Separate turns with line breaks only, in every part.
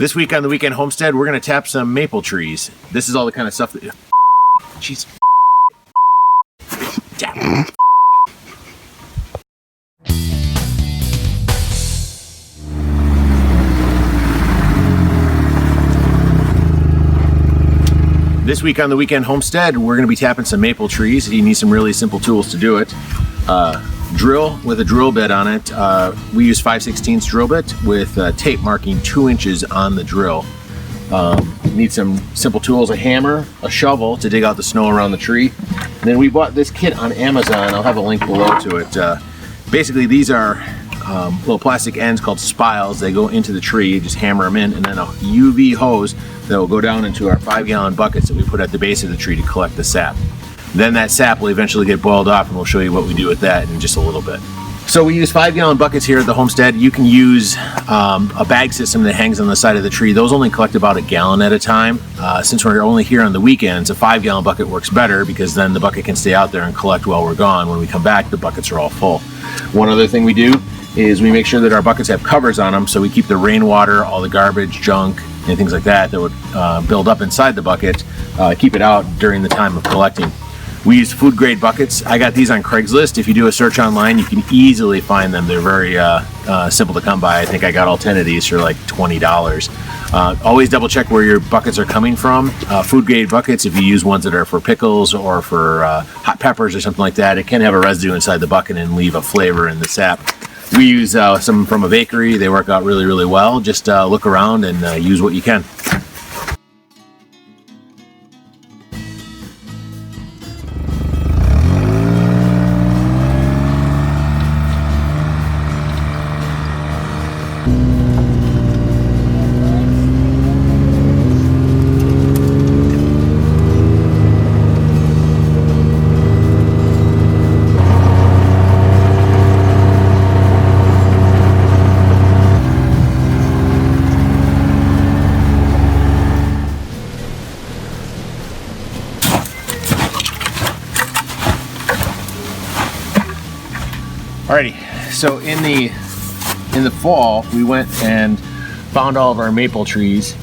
This week on the Weekend Homestead, we're going to tap some maple trees. This is all the kind of stuff that... Jeez. Tap. This week on the Weekend Homestead, we're going to be tapping some maple trees. You need some really simple tools to do it. Drill with a drill bit on it. We use 5/16 drill bit with tape marking 2 inches on the drill. Need some simple tools, a hammer, a shovel to dig out the snow around the tree. And then we bought this kit on Amazon. I'll have a link below to it. Basically, these are little plastic ends called spiles. They go into the tree, you just hammer them in, and then a UV hose that will go down into our 5-gallon buckets that we put at the base of the tree to collect the sap. Then that sap will eventually get boiled off, and we'll show you what we do with that in just a little bit. So we use 5-gallon buckets here at the homestead. You can use a bag system that hangs on the side of the tree. Those only collect about a gallon at a time. Since we're only here on the weekends, a 5-gallon bucket works better because then the bucket can stay out there and collect while we're gone. When we come back, the buckets are all full. One other thing we do is we make sure that our buckets have covers on them, so we keep the rainwater, all the garbage, junk, and things like that that would build up inside the bucket, keep it out during the time of collecting. We use food grade buckets. I got these on Craigslist. If you do a search online, you can easily find them. They're very simple to come by. I think I got all 10 of these for like $20. Always double check where your buckets are coming from. Food grade buckets, if you use ones that are for pickles or for hot peppers or something like that, it can have a residue inside the bucket and leave a flavor in the sap. We use some from a bakery. They work out really, really well. Just look around and use what you can. Alrighty, so in the fall, we went and found all of our maple trees.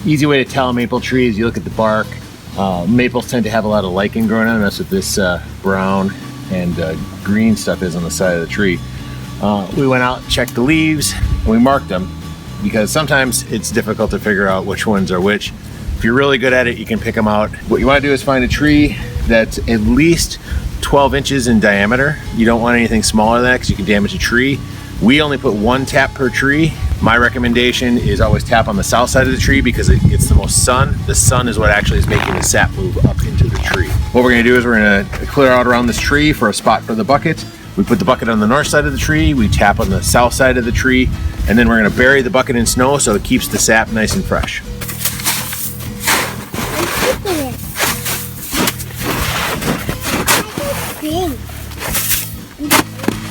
Easy way to tell a maple tree is you look at the bark. Maples tend to have a lot of lichen growing on them. That's what this brown and green stuff is on the side of the tree. We went out, checked the leaves, and we marked them because sometimes it's difficult to figure out which ones are which. If you're really good at it, you can pick them out. What you want to do is find a tree that's at least 12 inches in diameter. You don't want anything smaller than that because you can damage a tree. We only put 1 tap per tree. My recommendation is always tap on the south side of the tree because it gets the most sun. The sun is what actually is making the sap move up into the tree. What we're going to do is we're going to clear out around this tree for a spot for the bucket. We put the bucket on the north side of the tree, we tap on the south side of the tree, and then we're going to bury the bucket in snow so it keeps the sap nice and fresh.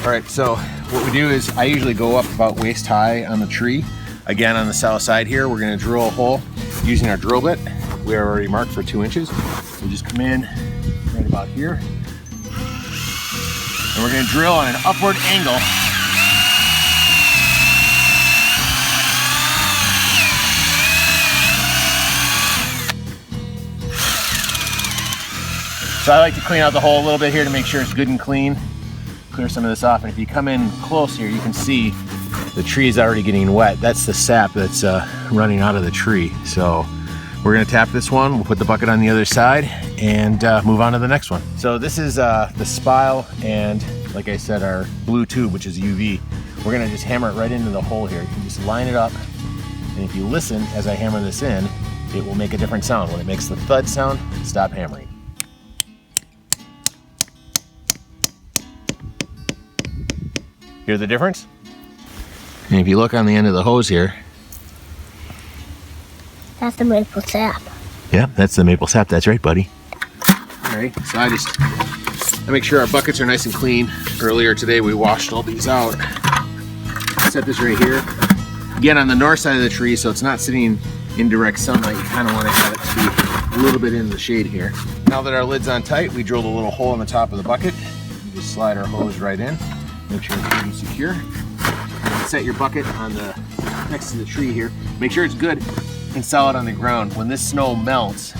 Alright, so what we do is I usually go up about waist high on the tree. Again, on the south side here, we're going to drill a hole using our drill bit. We are already marked for 2 inches. We just come in right about here. And we're going to drill on an upward angle. So I like to clean out the hole a little bit here to make sure it's good and clean. Clear some of this off, and if you come in close here, you can see the tree is already getting wet. That's the sap that's running out of the tree. So we're going to tap this one. We'll put the bucket on the other side and move on to the next one. So this is the spile and, like I said, our blue tube, which is UV. We're going to just hammer it right into the hole here. You can just line it up, and if you listen as I hammer this in, it will make a different sound. When it makes the thud sound, stop hammering. Hear the difference? And if you look on the end of the hose here,
that's the maple sap.
Yeah, that's the maple sap. That's right, buddy. All right, so I make sure our buckets are nice and clean. Earlier today, we washed all these out. Set this right here. Again, on the north side of the tree, so it's not sitting in direct sunlight. You kind of want to have it to be a little bit in the shade here. Now that our lid's on tight, we drilled a little hole in the top of the bucket. You just slide our hose right in. Make sure it's pretty secure. Set your bucket on the next to the tree here. Make sure it's good and solid on the ground. When this snow melts,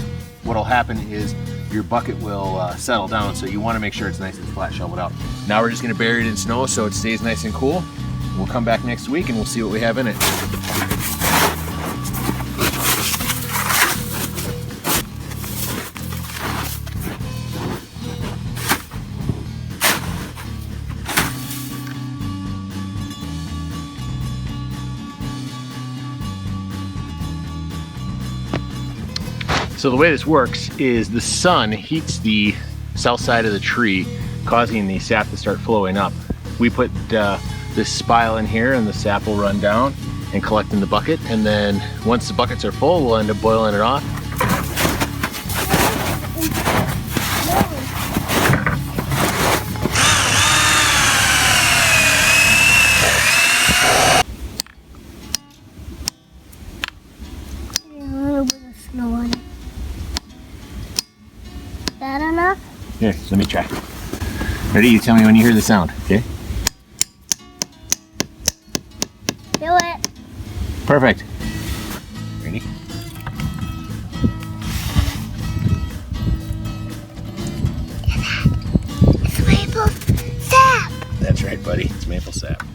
what'll happen is your bucket will settle down, so you want to make sure it's nice and flat shoveled out. Now we're just going to bury it in snow so it stays nice and cool. We'll come back next week and we'll see what we have in it. So the way this works is the sun heats the south side of the tree, causing the sap to start flowing up. We put this spile in here and the sap will run down and collect in the bucket, and then once the buckets are full, we'll end up boiling it off.
A little bit of snow on it. That enough?
Here, let me try. Ready? You tell me when you hear the sound, okay?
Do it.
Perfect. Ready?
It's maple sap.
That's right, buddy. It's maple sap.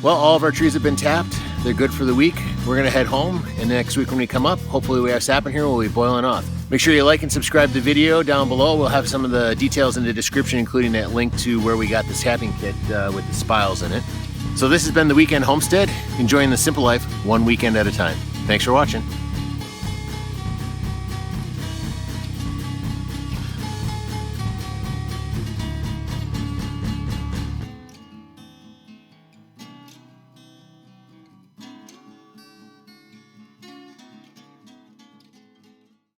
Well, all of our trees have been tapped. They're good for the week. We're gonna head home, and next week when we come up, hopefully we have sap in here, we'll be boiling off. Make sure you like and subscribe to the video down below. We'll have some of the details in the description, including that link to where we got the tapping kit with the spiles in it. So this has been the Weekend Homestead, enjoying the simple life one weekend at a time. Thanks for watching.